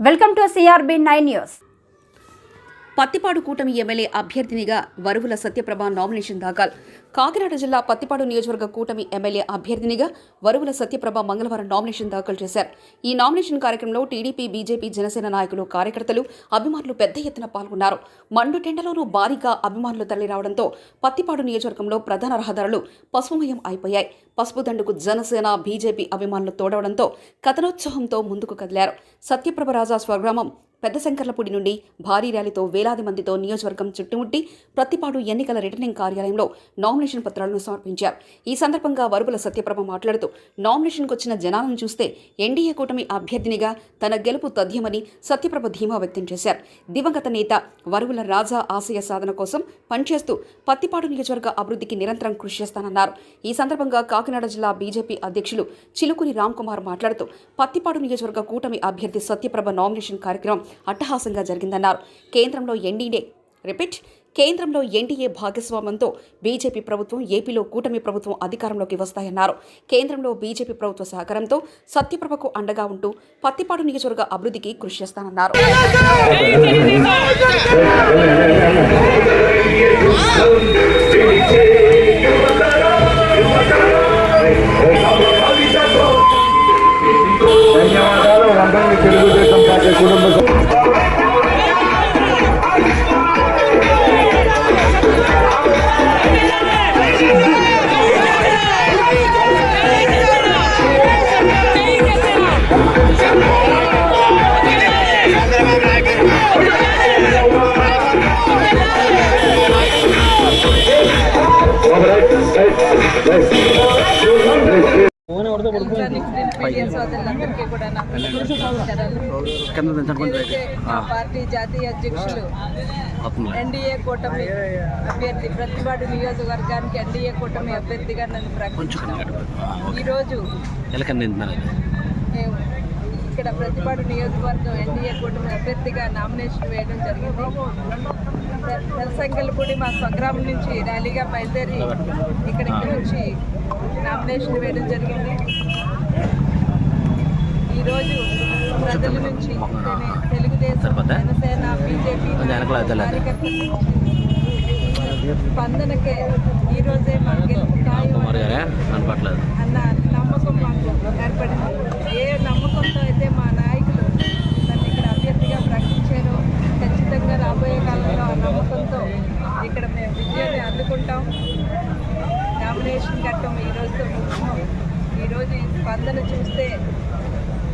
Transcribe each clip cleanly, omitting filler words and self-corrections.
Welcome to CRB9 news. Pattipadu కూటమి MLA అభ్యర్థినిగా Varuvula Satyaprabha nomination దాఖలు. కాకినాడ జిల్లా పత్తిపాడు నియోజకవర్గ కూటమి ఎమ్మెల్యే అభ్యర్థినిగా వరువుల సత్యప్రభ మంగళవారం నామినేషన్ దాఖలు చేశారు. ఈ నామినేషన్ కార్యక్రమంలో టీడీపీ, బీజేపీ, జనసేన నాయకులు, కార్యకర్తలు, అభిమానులు పెద్ద ఎత్తున పాల్గొన్నారు. మండుటెండలోనూ భారీగా అభిమానులు తరలిరావడంతో పత్తిపాడు నియోజకవర్గంలో ప్రధాన రహదారులు పసుపుమయం అయిపోయాయి. పసుపు దండుకు జనసేన, బీజేపీ అభిమానులు తోడవడంతో కథనోత్సాహంతో ముందుకు కదిలారు. సత్యప్రభ రాజా స్వగ్రామం పెద్దశంకర్లపూడి నుండి భారీ ర్యాలీతో వేలాది మందితో నియోజకవర్గం చుట్టుముట్టి ప్రత్తిపాడు ఎన్నికల రిటర్నింగ్ కార్యాలయంలో నామినేషన్ పత్రాలను సమర్పించారు. ఈ సందర్భంగా వరుపుల సత్యప్రభ మాట్లాడుతూ నామినేషన్కు వచ్చిన జనాలను చూస్తే ఎన్డీఏ కూటమి అభ్యర్థినిగా తన గెలుపు తథ్యమని సత్యప్రభ ధీమా వ్యక్తం చేశారు. దివంగత నేత వరువుల రాజా ఆశయ సాధన కోసం పనిచేస్తూ పత్తిపాడు నియోజకవర్గ అభివృద్ధికి నిరంతరం కృషి చేస్తానన్నారు. ఈ సందర్భంగా కాకినాడ జిల్లా బీజేపీ అధ్యక్షులు చిలుకూరి రామ్కుమార్ మాట్లాడుతూ పత్తిపాడు నియోజకవర్గ కూటమి అభ్యర్థి సత్యప్రభ నామినేషన్ కార్యక్రమం అట్టహాసంగా జరిగిందన్నారు. కేంద్రంలో ఎన్డీఏ భాగస్వామ్యంతో బీజేపీ ప్రభుత్వం, ఏపీలో కూటమి ప్రభుత్వం అధికారంలోకి వస్తాయన్నారు. కేంద్రంలో బీజేపీ ప్రభుత్వ సహకారంతో సత్యప్రభకు అండగా ఉంటూ పత్తిపాడు నియోజకవర్గ అభివృద్ధికి కృషి చేస్తానన్నారు. పార్టీ జాతీయ అధ్యక్షులు ఎన్డీఏ కూటమి అభ్యర్థి ప్రతిపాడు నియోజకవర్గానికి ఎన్డీఏ కూటమి అభ్యర్థిగా నన్ను ప్రకటించారు. ఈరోజు ఇక్కడ ప్రతిపాడు నియోజకవర్గం ఎన్డీఏ కూటమి అభ్యర్థిగా నామినేషన్ వేయడం జరిగింది. పెద్దశంకర్లపూడి మా స్వగ్రామం నుంచి ర్యాలీగా బయలుదేరి ఇక్కడికి వచ్చి నామినేషన్ వేయడం జరిగింది. ఈరోజు ప్రజల నుంచి తెలుగుదేశం, జనసేన, బీజేపీ కార్యకర్తల స్పందనకే ఈరోజే మాకు గెలుపుతాయి అన్న నమ్మకం మాకు ఏర్పడింది. ఏ నమ్మకంతో అయితే మా నాయకులు నన్ను ఇక్కడ అభ్యర్థిగా ప్రకటించారో ఖచ్చితంగా రాబోయే కాలంలో ఆ నమ్మకంతో ఇక్కడ మేము విజయాన్ని అందుకుంటాం. నామినేషన్ ఘట్టం ఈరోజుతో ముగిస్తాం. ఈరోజు ఈ స్పందన చూస్తే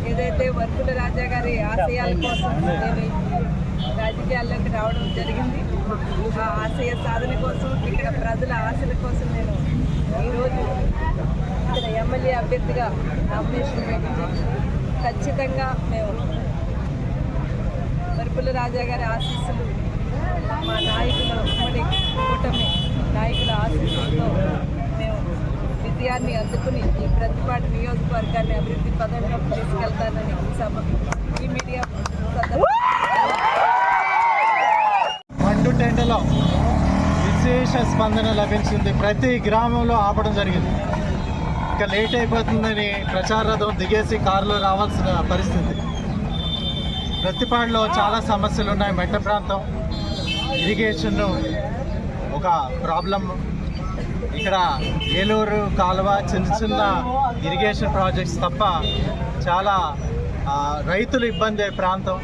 ఏదైతే వరుపుల రాజా గారి ఆశయాల కోసం నేను రాజకీయాల్లోకి రావడం జరిగింది. ఆ ఆశయ సాధన కోసం, ఇక్కడ ప్రజల ఆశల కోసం నేను ఈరోజు ఇక్కడ ఎమ్మెల్యే అభ్యర్థిగా నామినేషన్ వేయడం జరిగింది. ఖచ్చితంగా మేము వరుపుల రాజా గారి ఆశీస్సులు, మా నాయకుల ఉమ్మడి కూటమి నాయకుల ఆశీస్సులతో మేము విజయాన్ని అందుకుని ఈ ప్రతిపాడు నియోజకవర్గాన్ని అభివృద్ధి పదంలోకి తీసుకెళ్తానని ఈ మీడియా మండుటెండలో విశేష స్పందన లభించింది. ప్రతి గ్రామంలో ఆపడం జరిగింది. ఇక లేట్ అయిపోతుందని ప్రచార రథం దిగేసి కారులో రావాల్సిన పరిస్థితి. ప్రతిపాడులో చాలా సమస్యలు ఉన్నాయి. మెట్ట ప్రాంతం, ఇరిగేషన్ ఒక ప్రాబ్లం. ఇక్కడ ఏలూరు కాలువ, చిన్న ఇరిగేషన్ ప్రాజెక్ట్స్ తప్ప చాలా రైతులు ఇబ్బంది ప్రాంతం.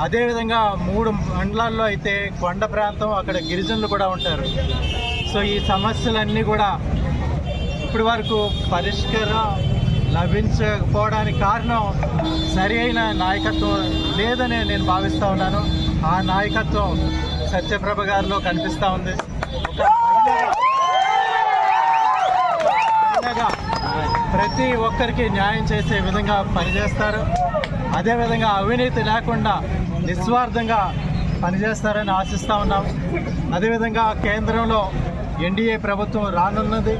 అదేవిధంగా 3 మండలాల్లో అయితే కొండ ప్రాంతం, అక్కడ గిరిజనులు కూడా ఉంటారు. సో ఈ సమస్యలన్నీ కూడా ఇప్పటి వరకు పరిష్కారం లభించకపోవడానికి కారణం సరి అయిన నాయకత్వం లేదని నేను భావిస్తూ ఉన్నాను. ఆ నాయకత్వం సత్యప్రభ గారిలో కనిపిస్తూ ఉంది. ప్రతి ఒక్కరికి న్యాయం చేసే విధంగా పనిచేస్తారు. అదేవిధంగా అవినీతి లేకుండా నిస్వార్థంగా పనిచేస్తారని ఆశిస్తూ ఉన్నాం. అదేవిధంగా కేంద్రంలో ఎన్డీఏ ప్రభుత్వం రానున్నది.